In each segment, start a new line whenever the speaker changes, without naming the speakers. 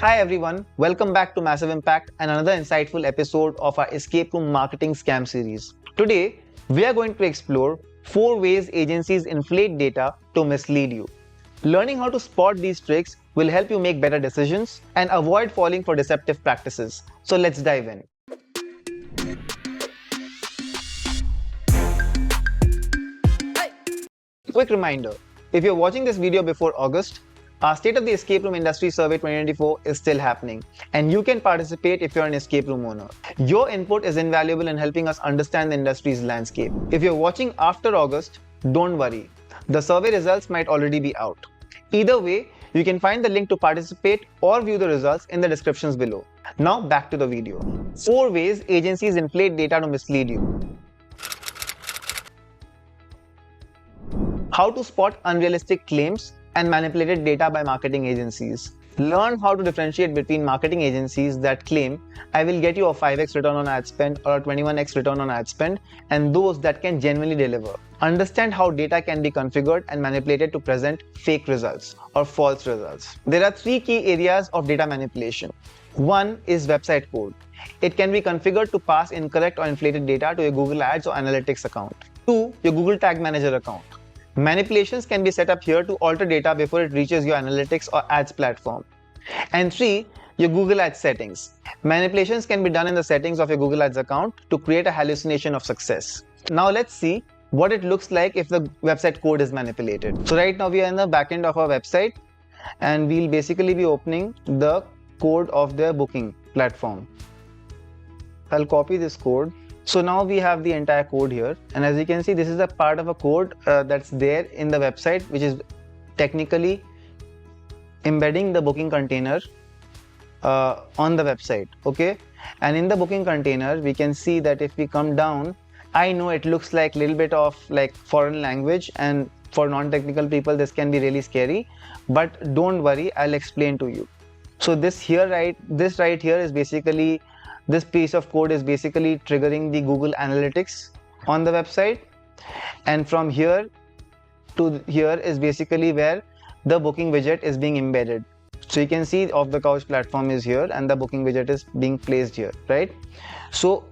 Hi everyone, welcome back to Massive Impact and another insightful episode of our Escape Room Marketing Scam series. Today, we are going to explore 4 ways agencies inflate data to mislead you. Learning how to spot these tricks will help you make better decisions and avoid falling for deceptive practices. So let's dive in. Quick reminder, if you're watching this video before August, our State of the Escape Room Industry Survey 2024 is still happening, and you can participate if you're an escape room owner. Your input is invaluable in helping us understand the industry's landscape. If you're watching after August, don't worry. The survey results might already be out. Either way, you can find the link to participate or view the results in the descriptions below. Now back to the video. 4 ways agencies inflate data to mislead you. How to spot unrealistic claims and manipulated data by marketing agencies. Learn how to differentiate between marketing agencies that claim I will get you a 5x return on ad spend or a 21x return on ad spend and those that can genuinely deliver. Understand how data can be configured and manipulated to present fake results or false results. There are 3 key areas of data manipulation. 1 is website code. It can be configured to pass incorrect or inflated data to your Google Ads or Analytics account. 2, your Google Tag Manager account. Manipulations can be set up here to alter data before it reaches your analytics or ads platform. And 3, your Google Ads settings. Manipulations can be done in the settings of your Google Ads account to create a hallucination of success. Now let's see what it looks like if the website code is manipulated. So right now we are in the backend of our website and we'll basically be opening the code of their booking platform. I'll copy this code. So now we have the entire code here, and as you can see, this is a part of a code that's there in the website, which is technically embedding the booking container on the website. Okay, and in the booking container we can see that if we come down, I know it looks like a little bit of like foreign language, and for non-technical people this can be really scary, but don't worry, I'll explain to you. So this right here is basically, this piece of code is basically triggering the Google Analytics on the website, and from here to here is basically where the booking widget is being embedded. So you can see Off the Couch platform is here and the booking widget is being placed here, right? So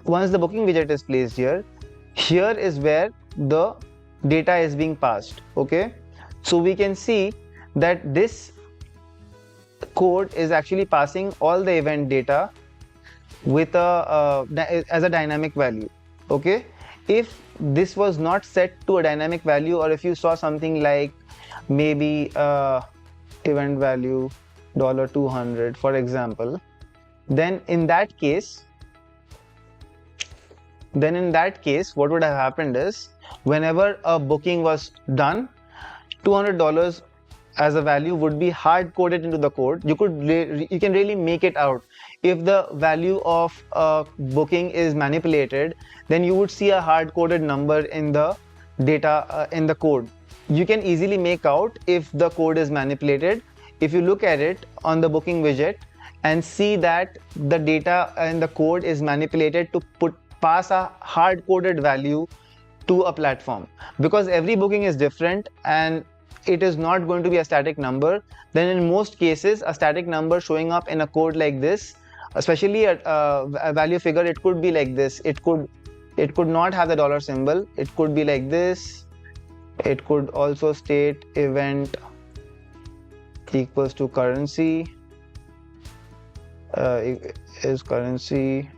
once the booking widget is placed here, here is where the data is being passed. Okay, so we can see that this code is actually passing all the event data with as a dynamic value. Okay, if this was not set to a dynamic value, or if you saw something like maybe event value $200 for example, then in that case what would have happened is, whenever a booking was done, $200 as a value would be hard coded into the code. You can really make it out. If the value of a booking is manipulated, then you would see a hard coded number in the data in the code. You can easily make out if the code is manipulated if you look at it on the booking widget and see that the data in the code is manipulated to pass a hard coded value to a platform. Because every booking is different and it is not going to be a static number, then in most cases a static number showing up in a code like this, especially a value figure, it could be like this. It could not have the dollar symbol. It could be like this. It could also state event equals to currency, is currency,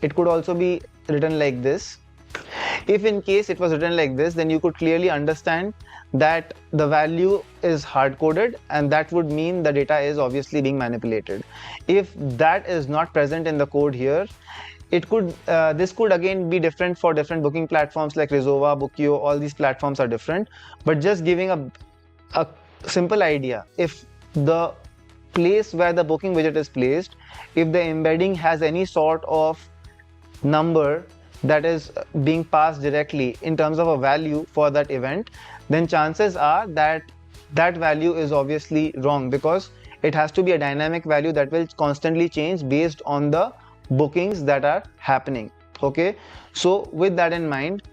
it could also be written like this. If in case it was written like this, then you could clearly understand that the value is hard-coded, and that would mean the data is obviously being manipulated. If that is not present in the code here, this could again be different for different booking platforms like Rezova, Bookio. All these platforms are different, but just giving a simple idea, if the place where the booking widget is placed, if the embedding has any sort of number that is being passed directly in terms of a value for that event, then chances are that that value is obviously wrong, because it has to be a dynamic value that will constantly change based on the bookings that are happening. Okay, so with that in mind,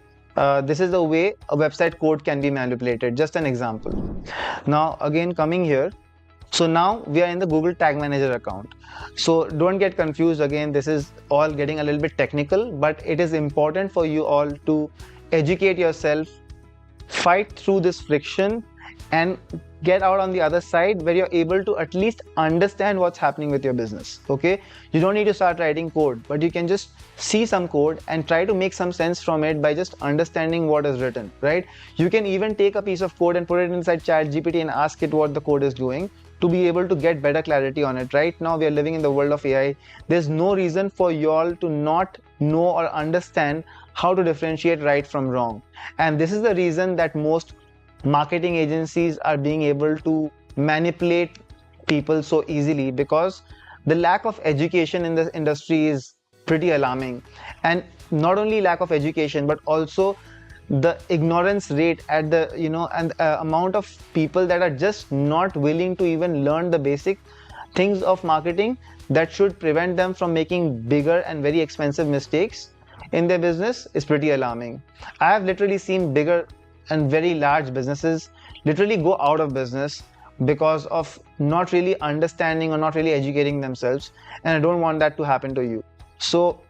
this is the way a website code can be manipulated. Just an example. Now again, coming here, So now we are in the Google Tag Manager account. So don't get confused again, this is all getting a little bit technical, but it is important for you all to educate yourself, fight through this friction, and get out on the other side where you're able to at least understand what's happening with your business. Okay, you don't need to start writing code, but you can just see some code and try to make some sense from it by just understanding what is written, right? You can even take a piece of code and put it inside ChatGPT and ask it what the code is doing to be able to get better clarity on it. Right now we are living in the world of AI. There's no reason for you all to not know or understand how to differentiate right from wrong. And this is the reason that most marketing agencies are being able to manipulate people so easily, because the lack of education in this industry is pretty alarming. And not only lack of education, but also the ignorance rate at the and amount of people that are just not willing to even learn the basic things of marketing that should prevent them from making bigger and very expensive mistakes in their business is pretty alarming. I have literally seen bigger and very large businesses literally go out of business because of not really understanding or not really educating themselves, and I don't want that to happen to you. So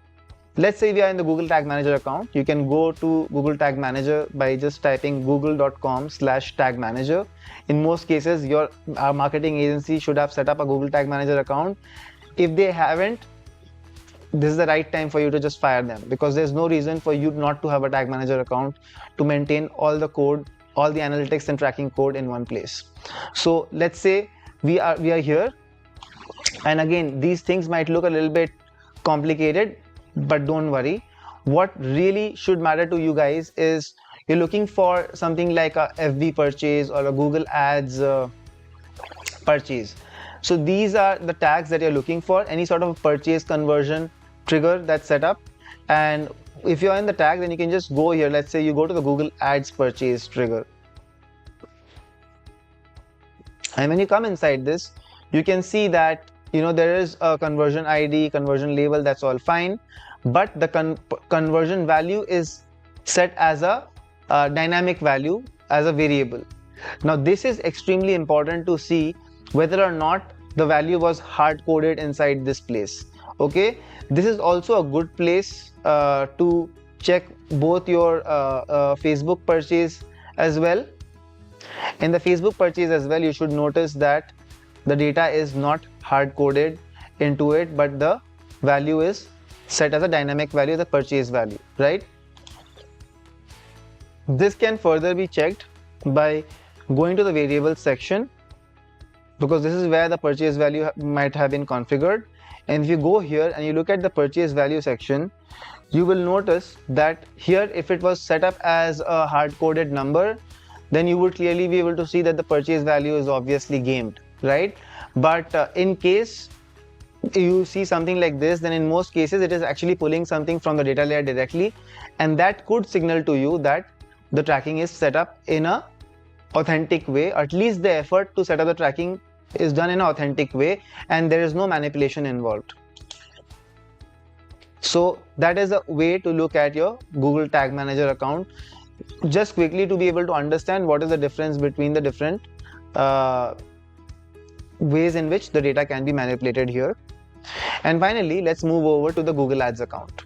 let's say we are in the Google Tag Manager account. You can go to Google Tag Manager by just typing google.com/tag manager. In most cases, your marketing agency should have set up a Google Tag Manager account. If they haven't, this is the right time for you to just fire them, because there's no reason for you not to have a tag manager account to maintain all the code, all the analytics and tracking code in one place. So let's say we are here, and again, these things might look a little bit complicated, but don't worry. What really should matter to you guys is you're looking for something like a FB purchase or a Google Ads purchase. So these are the tags that you're looking for, any sort of purchase conversion trigger that's set up. And if you're in the tag, then you can just go here. Let's say you go to the Google Ads purchase trigger. And when you come inside this, you can see that there is a conversion ID, conversion label, that's all fine. But the conversion value is set as a dynamic value, as a variable. Now this is extremely important to see whether or not the value was hard coded inside this place. Okay, this is also a good place to check both your Facebook purchase as well. In the Facebook purchase as well, you should notice that the data is not hard coded into it, but the value is set as a dynamic value, the purchase value, right? This can further be checked by going to the variables section, because this is where the purchase value might have been configured. And if you go here and you look at the purchase value section, you will notice that here, if it was set up as a hard-coded number, then you would clearly be able to see that the purchase value is obviously gamed, right? But in case you see something like this, then in most cases it is actually pulling something from the data layer directly, and that could signal to you that the tracking is set up in a authentic way. At least the effort to set up the tracking is done in an authentic way and there is no manipulation involved. So that is a way to look at your Google Tag Manager account, just quickly to be able to understand what is the difference between the different ways in which the data can be manipulated here. And finally, let's move over to the Google Ads account.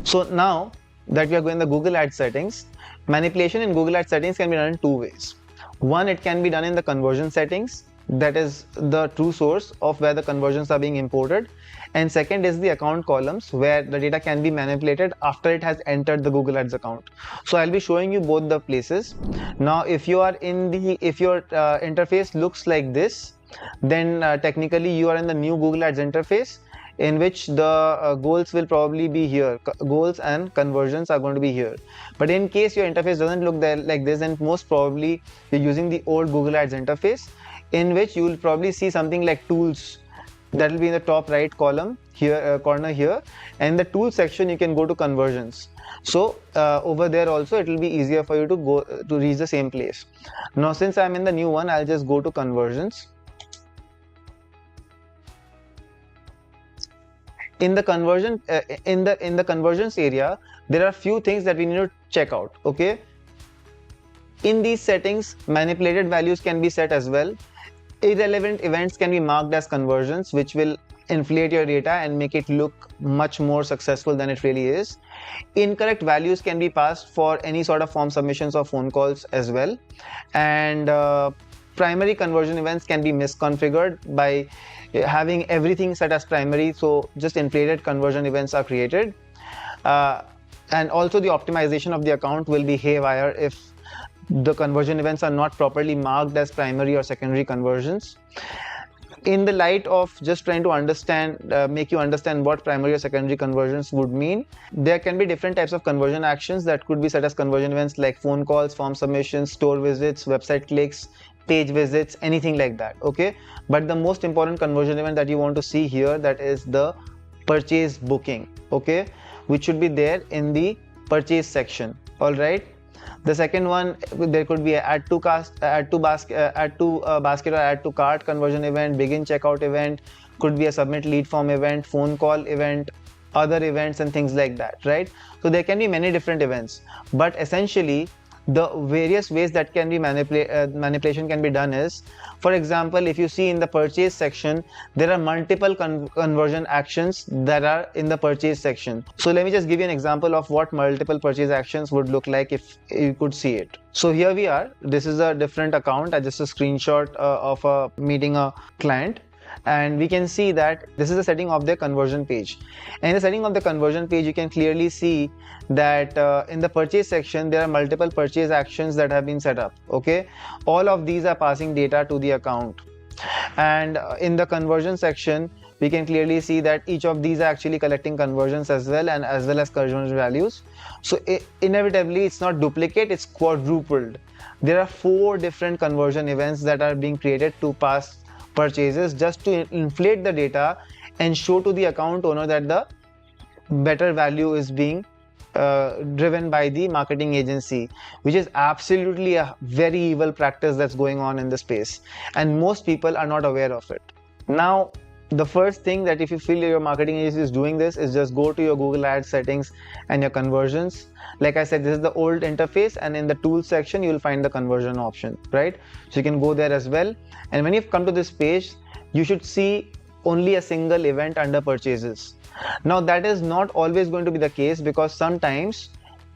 So now that we are going to the Google Ads settings, manipulation in Google Ads settings can be done in two ways. One, it can be done in the conversion settings, that is the true source of where the conversions are being imported. And second is the account columns, where the data can be manipulated after it has entered the Google Ads account. So I'll be showing you both the places. Now if you are in the, if your interface looks like this, then technically you are in the new Google Ads interface, in which the goals will probably be here. Goals and conversions are going to be here. But in case your interface doesn't look like this, then most probably you're using the old Google Ads interface, in which you will probably see something like tools. That will be in the top right column here, corner here, and in the tools section you can go to conversions. So over there also it will be easier for you to go to reach the same place. Now since I'm in the new one, I'll just go to conversions. In the conversion in the conversions area, there are a few things that we need to check out. Okay, in these settings, manipulated values can be set as well. Irrelevant events can be marked as conversions, which will inflate your data and make it look much more successful than it really is. Incorrect values can be passed for any sort of form submissions or phone calls as well. And primary conversion events can be misconfigured by having everything set as primary, so just inflated conversion events are created. And also the optimization of the account will be haywire if the conversion events are not properly marked as primary or secondary conversions. In the light of just trying to understand, make you understand what primary or secondary conversions would mean, there can be different types of conversion actions that could be set as conversion events, like phone calls, form submissions, store visits, website clicks, page visits, anything like that. Okay, but the most important conversion event that you want to see here, that is the purchase booking, okay, which should be there in the purchase section. All right. The second one, there could be a add to basket or add to cart conversion event, begin checkout event, could be a submit lead form event, phone call event, other events and things like that, right? So there can be many different events, but essentially the various ways that can be manipulation can be done is, for example, if you see in the purchase section, there are multiple conversion actions that are in the purchase section. So let me just give you an example of what multiple purchase actions would look like if you could see it. So here we are. This is a different account, just a screenshot of a meeting a client. And we can see that this is the setting of the conversion page. And in the setting of the conversion page, you can clearly see that in the purchase section, there are multiple purchase actions that have been set up. Okay, all of these are passing data to the account. And in the conversion section, we can clearly see that each of these are actually collecting conversions as well, and as well as conversion values. So inevitably, it's not duplicate, it's quadrupled. There are 4 different conversion events that are being created to pass purchases, just to inflate the data and show to the account owner that the better value is being driven by the marketing agency, which is absolutely a very evil practice that's going on in the space, and most people are not aware of it. Now, the first thing that if you feel your marketing agency is doing this is just go to your Google Ads settings and your conversions. Like I said, this is the old interface, and in the tools section, you will find the conversion option, right? So you can go there as well. And when you've come to this page, you should see only a single event under purchases. Now that is not always going to be the case, because sometimes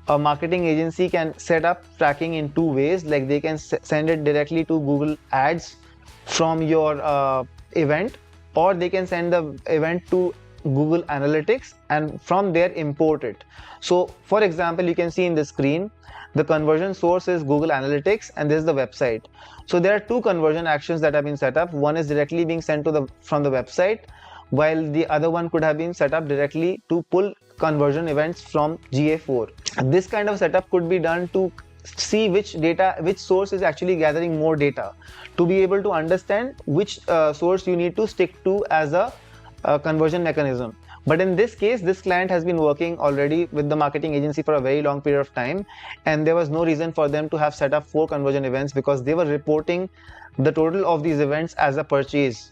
a marketing agency can set up tracking in 2 ways. Like they can send it directly to Google Ads from your event, or they can send the event to Google Analytics and from there import it. So for example, you can see in the screen, the conversion source is Google Analytics and this is the website. So there are 2 conversion actions that have been set up. One is directly being sent to from the website, while the other one could have been set up directly to pull conversion events from GA4. This kind of setup could be done to see which source is actually gathering more data, to be able to understand which source you need to stick to as a conversion mechanism. But in this case, this client has been working already with the marketing agency for a very long period of time, and there was no reason for them to have set up 4 conversion events, because they were reporting the total of these events as a purchase,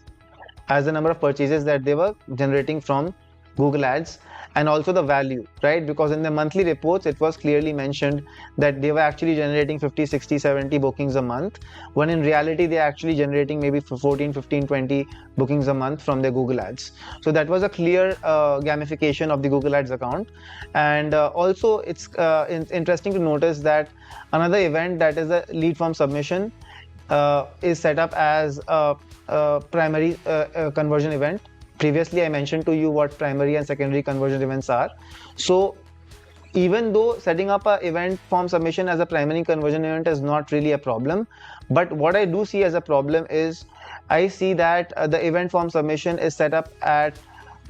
as the number of purchases that they were generating from Google Ads, and also the value, right? Because in the monthly reports, it was clearly mentioned that they were actually generating 50, 60, 70 bookings a month, when in reality, they're actually generating maybe 14, 15, 20 bookings a month from their Google Ads. So that was a clear gamification of the Google Ads account. And also, it's interesting to notice that another event, that is a lead form submission, is set up as a primary conversion event. Previously, I mentioned to you what primary and secondary conversion events are. So even though setting up an event form submission as a primary conversion event is not really a problem, but what I do see as a problem is, I see that the event form submission is set up at,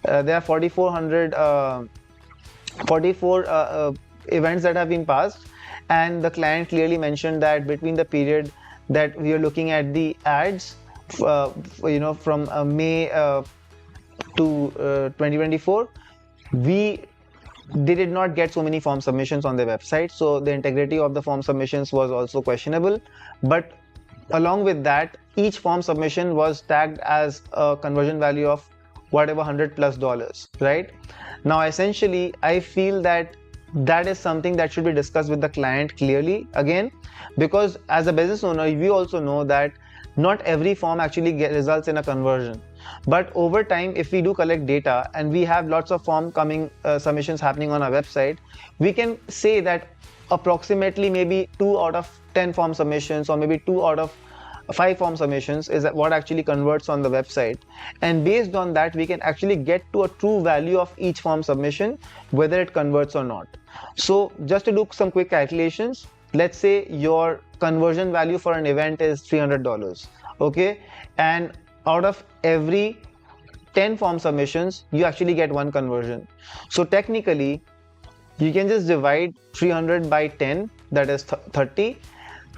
there are 44 events that have been passed, and the client clearly mentioned that between the period that we are looking at the ads, from May to 2024, they did not get so many form submissions on their website, so the integrity of the form submissions was also questionable. But along with that, each form submission was tagged as a conversion value of whatever $100+, right? Now essentially, I feel that that is something that should be discussed with the client clearly, again, because as a business owner, we also know that not every form actually results in a conversion. But over time, if we do collect data and we have lots of form coming submissions happening on our website, we can say that approximately maybe 2 out of 10 form submissions, or maybe 2 out of 5 form submissions is what actually converts on the website. And based on that, we can actually get to a true value of each form submission, whether it converts or not. So just to do some quick calculations, let's say your conversion value for an event is $300, okay, and out of every 10 form submissions, you actually get 1 conversion. So technically, you can just divide 300 by 10, that is 30,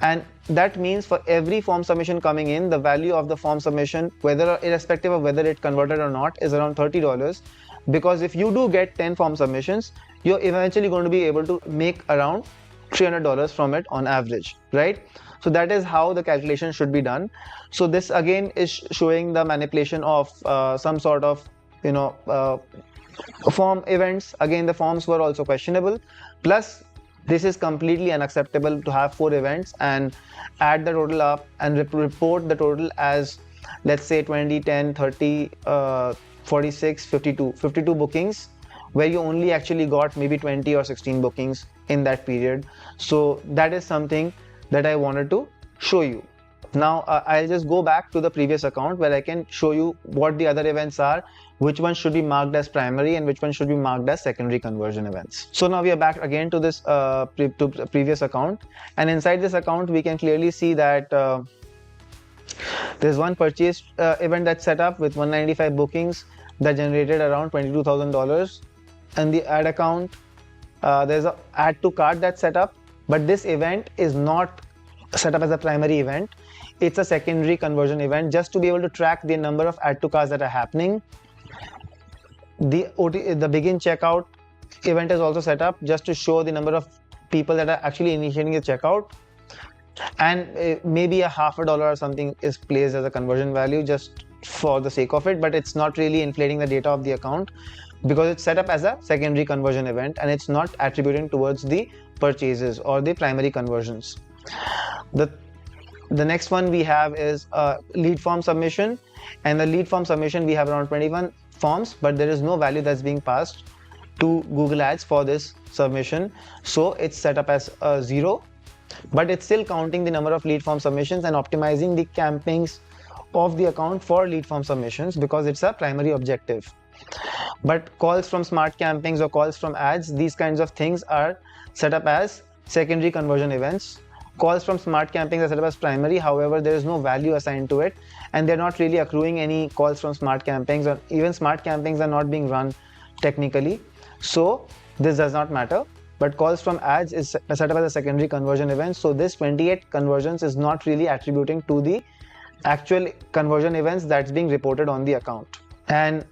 and that means for every form submission coming in, the value of the form submission, whether irrespective of whether it converted or not, is around $30. Because if you do get 10 form submissions, you're eventually going to be able to make around $300 from it on average, right? So that is how the calculation should be done. So this again is showing the manipulation of some sort of form events. Again, the forms were also questionable, plus this is completely unacceptable to have 4 events and add the total up and report the total as, let's say, 20, 10, 30, 46, 52 bookings, where you only actually got maybe 20 or 16 bookings in that period. So that is something that I wanted to show you. Now I'll just go back to the previous account where I can show you what the other events are, which one should be marked as primary and which one should be marked as secondary conversion events. So now we are back again to this previous account, and inside this account we can clearly see that there's one purchase event that's set up with 195 bookings that generated around $22,000, and the ad account, there's a add to cart that's set up, but this event is not set up as a primary event. It's a secondary conversion event, just to be able to track the number of add to carts that are happening. The begin checkout event is also set up just to show the number of people that are actually initiating the checkout, and maybe a $50 or something is placed as a conversion value just for the sake of it, but it's not really inflating the data of the account because it's set up as a secondary conversion event and it's not attributing towards the purchases or the primary conversions. The next one we have is lead form submission, and the lead form submission we have around 21 forms, but there is no value that's being passed to Google Ads for this submission, so it's set up as 0, but it's still counting the number of lead form submissions and optimizing the campaigns of the account for lead form submissions because it's a primary objective. But calls from smart campaigns or calls from ads, these kinds of things are set up as secondary conversion events. Calls from smart campaigns are set up as primary, however there is no value assigned to it and they're not really accruing any calls from smart campaigns, or even smart campaigns are not being run technically, so this does not matter. But calls from ads is set up as a secondary conversion event, so this 28 conversions is not really attributing to the actual conversion events that's being reported on the account. And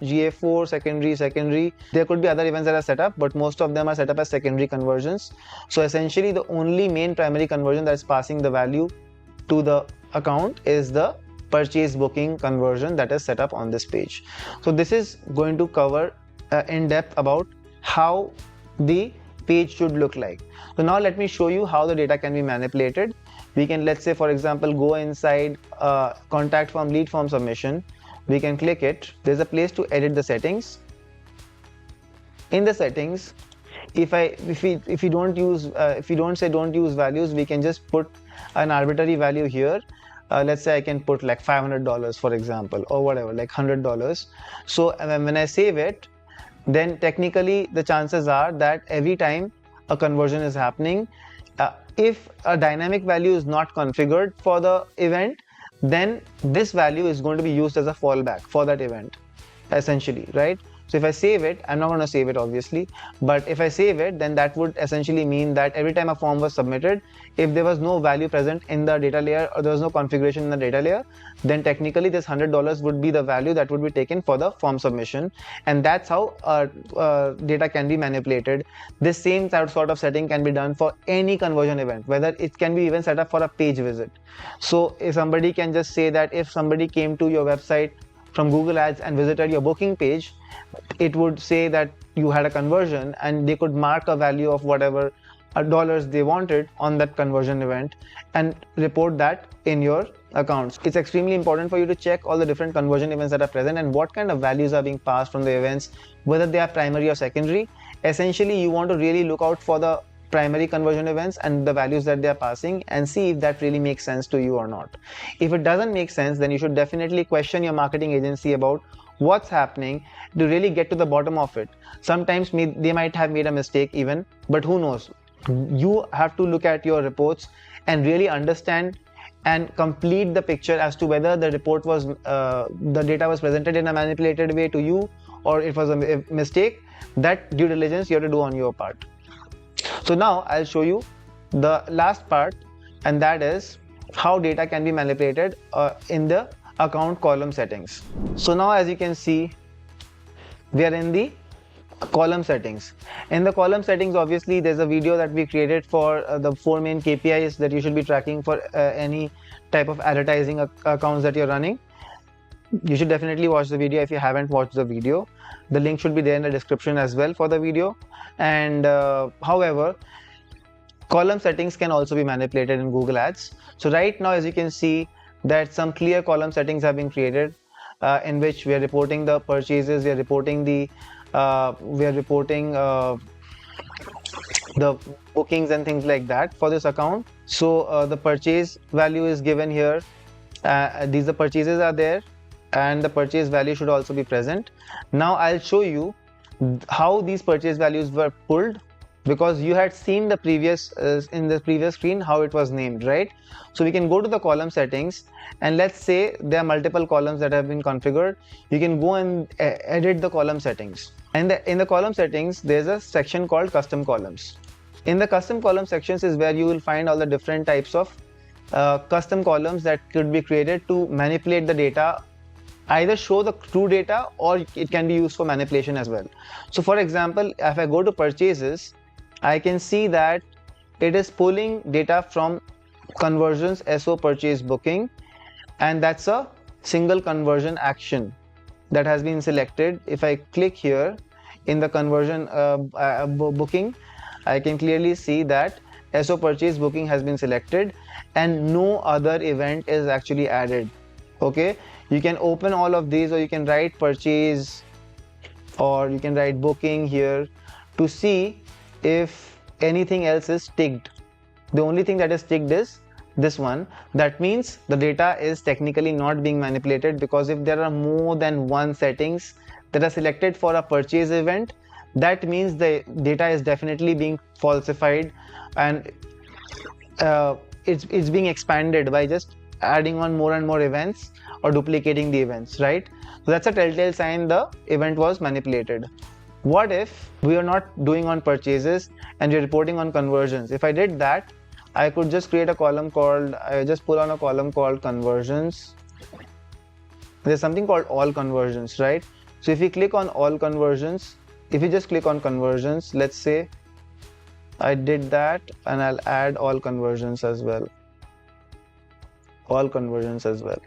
GA4, secondary, there could be other events that are set up, but most of them are set up as secondary conversions. So essentially the only main primary conversion that's passing the value to the account is the purchase booking conversion that is set up on this page. So this is going to cover in depth about how the page should look like. So now let me show you how the data can be manipulated. We can, let's say for example, go inside contact form lead form submission. We can click it. There's a place to edit the settings. In the settings, if we don't say don't use values, we can just put an arbitrary value here. Let's say I can put like $500 for example, or whatever, like $100. So when I save it, then technically the chances are that every time a conversion is happening, if a dynamic value is not configured for the event, then this value is going to be used as a fallback for that event, essentially, right? So if I save it, I'm not going to save it obviously, but if I save it, then that would essentially mean that every time a form was submitted, if there was no value present in the data layer or there was no configuration in the data layer, then technically this $100 would be the value that would be taken for the form submission, and that's how data can be manipulated. This same sort of setting can be done for any conversion event, whether it can be even set up for a page visit. So if somebody can just say that if somebody came to your website from Google Ads and visited your booking page, it would say that you had a conversion and they could mark a value of whatever dollars they wanted on that conversion event and report that in your accounts. It's extremely important for you to check all the different conversion events that are present and what kind of values are being passed from the events, whether they are primary or secondary. Essentially, you want to really look out for the primary conversion events and the values that they are passing and see if that really makes sense to you or not. If it doesn't make sense, then you should definitely question your marketing agency about what's happening to really get to the bottom of it. Sometimes they might have made a mistake even, but who knows? You have to look at your reports and really understand and complete the picture as to whether the report was the data was presented in a manipulated way to you or it was a mistake. That due diligence you have to do on your part. So now I'll show you the last part, and that is how data can be manipulated in the account column settings. So now, as you can see, we are in the column settings. In the column settings, obviously there's a video that we created for the 4 main KPIs that you should be tracking for any type of advertising accounts that you're running. You should definitely watch the video if you haven't watched the video. The link should be there in the description as well for the video. And however, column settings can also be manipulated in Google Ads. So right now, as you can see, that some clear column settings have been created in which we are reporting the purchases, we are reporting the bookings and things like that for this account. So the purchase value is given here. These the purchases are there, and the purchase value should also be present. Now I'll show you how these purchase values were pulled, because you had seen the previous in the previous screen how it was named, right? So we can go to the column settings, and let's say there are multiple columns that have been configured. You can go and edit the column settings, and in the column settings there's a section called custom columns. In the custom column sections is where you will find all the different types of custom columns that could be created to manipulate the data, either show the true data or it can be used for manipulation as well. So for example, if I go to purchases, I can see that it is pulling data from conversions SO purchase booking, and that's a single conversion action that has been selected. If I click here in the conversion booking, I can clearly see that SO purchase booking has been selected and no other event is actually added. Okay, you can open all of these, or you can write purchase, or you can write booking here to see if anything else is ticked. The only thing that is ticked is this one. That means the data is technically not being manipulated, because if there are more than one settings that are selected for a purchase event, that means the data is definitely being falsified, and it's being expanded by just adding on more and more events or duplicating the events, right? So that's a telltale sign the event was manipulated. What if we are not doing on purchases and we're reporting on conversions? If I did that, I could just create a column called, I just pull on a column called conversions. There's something called all conversions, right? So if you click on all conversions, if you just click on conversions, let's say I did that, and I'll add all conversions as well. All conversions as well.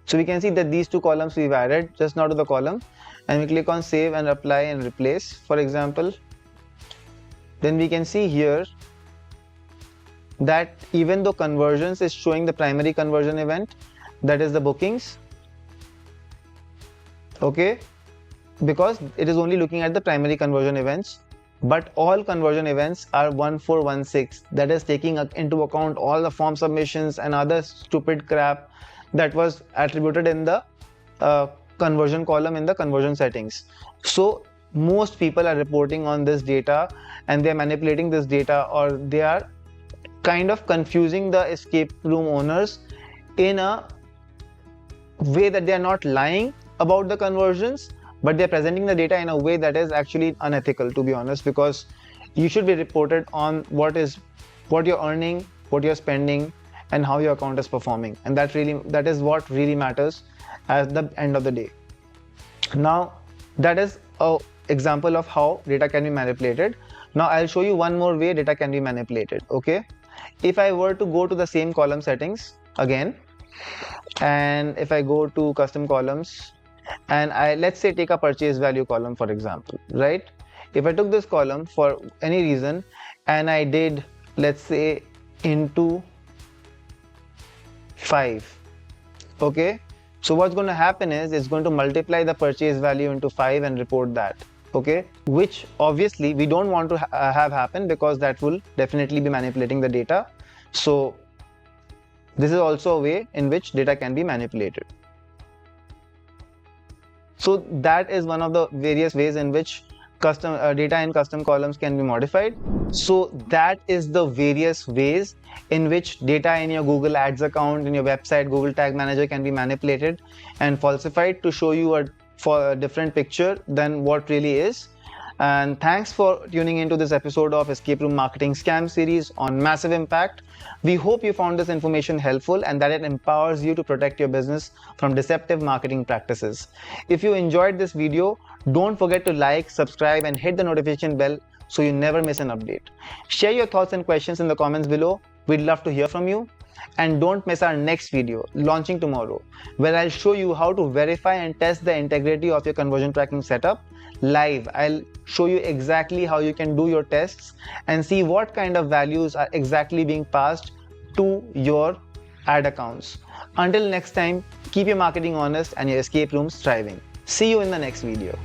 So we can see that these two columns we've added just now to the column, and we click on save and apply and replace, for example. Then we can see here that even though conversions is showing the primary conversion event, that is the bookings, okay, because it is only looking at the primary conversion events, but all conversion events are 1416, that is taking into account all the form submissions and other stupid crap that was attributed in the conversion column in the conversion settings. So most people are reporting on this data and they're manipulating this data, or they are kind of confusing the escape room owners in a way that they are not lying about the conversions, but they're presenting the data in a way that is actually unethical, to be honest, because you should be reported on what you're earning, what you're spending, and how your account is performing, and that is what really matters at the end of the day. Now that is an example of how data can be manipulated. Now I'll show you one more way data can be manipulated. Okay, if I were to go to the same column settings again, and if I go to custom columns, and let's say take a purchase value column, for example, right? If I took this column for any reason and I did, let's say, into 5. Okay, so what's going to happen is it's going to multiply the purchase value into 5 and report that. Okay, which obviously we don't want to have happen, because that will definitely be manipulating the data. So this is also a way in which data can be manipulated. So that is one of the various ways in which custom data in custom columns can be modified. So that is the various ways in which data in your Google Ads account, in your website, Google Tag Manager can be manipulated and falsified to show you a different picture than what really is. And thanks for tuning into this episode of Escape Room Marketing Scam series on Massive Impact. We hope you found this information helpful and that it empowers you to protect your business from deceptive marketing practices. If you enjoyed this video, don't forget to like, subscribe, and hit the notification bell so you never miss an update. Share your thoughts and questions in the comments below. We'd love to hear from you. And don't miss our next video, launching tomorrow, where I'll show you how to verify and test the integrity of your conversion tracking setup live. I'll show you exactly how you can do your tests and see what kind of values are exactly being passed to your ad accounts. Until next time, keep your marketing honest and your escape rooms thriving. See you in the next video.